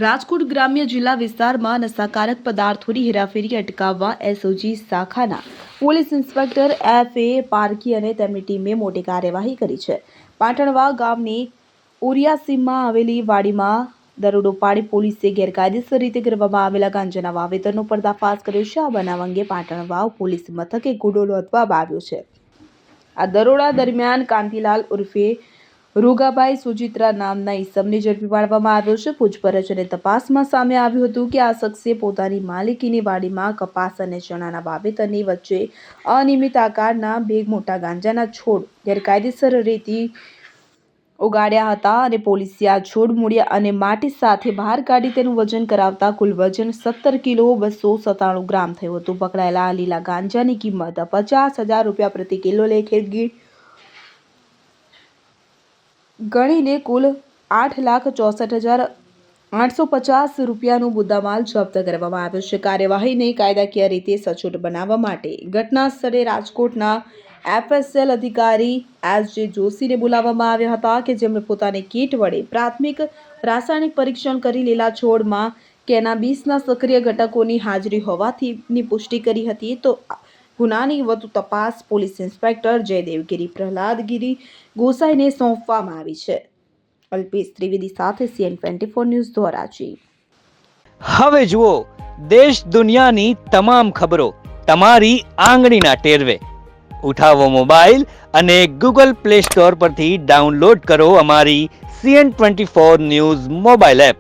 રાજકોટ ગ્રામ્ય જિલ્લા વિસ્તારમાં નશાકારક પદાર્થોની હેરાફેરી અટકાવવા એસઓજી શાખાના પોલીસ ઇન્સ્પેક્ટર એફ.એ. પારકી અને તેમની ટીમે મોટી કાર્યવાહી કરી છે. પાટણવા ગામની ઉરિયાસીમમાં આવેલી વાડીમાં દરોડો પાડી પોલીસે ગેરકાયદેસર રીતે કરવામાં આવેલા ગાંજાના વાવેતરનો પર્દાફાશ કર્યો છે. આ બનાવ અંગે પાટણવાવ પોલીસ મથકે ગુનો નોંધવામાં આવ્યો છે. આ દરોડા દરમિયાન કાંતિલાલ ઉર્ફે રૂગાભાઈ સુજિત્રા નામના ઈસમને ઝડપી પાડવામાં આવ્યો છે. પૂછપરછ અને તપાસમાં સામે આવ્યું હતું કે આ શખ્સે પોતાની માલિકીની વાડીમાં કપાસ અને ચણાના વાવેતરની વચ્ચે અનિયમિત આકારના બે મોટા ગાંજાના છોડ ગેરકાયદેસર રીતે ઉગાડ્યા હતા અને પોલીસે આ છોડ મૂળિયા અને માટી સાથે બહાર કાઢી તેનું વજન કરાવતા કુલ વજન 17 કિલો 297 ગ્રામ થયું હતું. પકડાયેલા લીલા ગાંજાની કિંમત 50,000 રૂપિયા પ્રતિ કિલો લેખે ગણીને કુલ 8,64,850 રૂપિયાનો મુદ્દામાલ જપ્ત કરવામાં આવ્યો છે. કાર્યવાહીને કાયદાકીય રીતે સચોટ બનાવવા માટે ઘટના સ્થળે રાજકોટના એફએસએલ અધિકારી એસ.જે. જોશીને બોલાવવામાં આવ્યા હતા કે જેમણે પોતાની કીટ વડે પ્રાથમિક રાસાયણિક પરીક્ષણ કરી લીલા છોડમાં કેનાબિસના સક્રિય ઘટકોની હાજરી હોવાની પુષ્ટિ કરી હતી. તો ગુનાની વધુ તપાસ પોલીસ ઇન્સ્પેક્ટર જયદેવગીરી પ્રહલાદગીરી ગોસાઈને સોંપવામાં આવી છે. અલ્પેશ ત્રિવેદી સાથે CN24 ન્યૂઝ ધોરાજી. હવે જુઓ દેશ દુનિયાની તમામ ખબરો તમારી આંગળીના ટેરવે. ઉઠાવો મોબાઈલ અને Google Play Store પરથી ડાઉનલોડ કરો અમારી CN24 ન્યૂઝ મોબાઈલ એપ.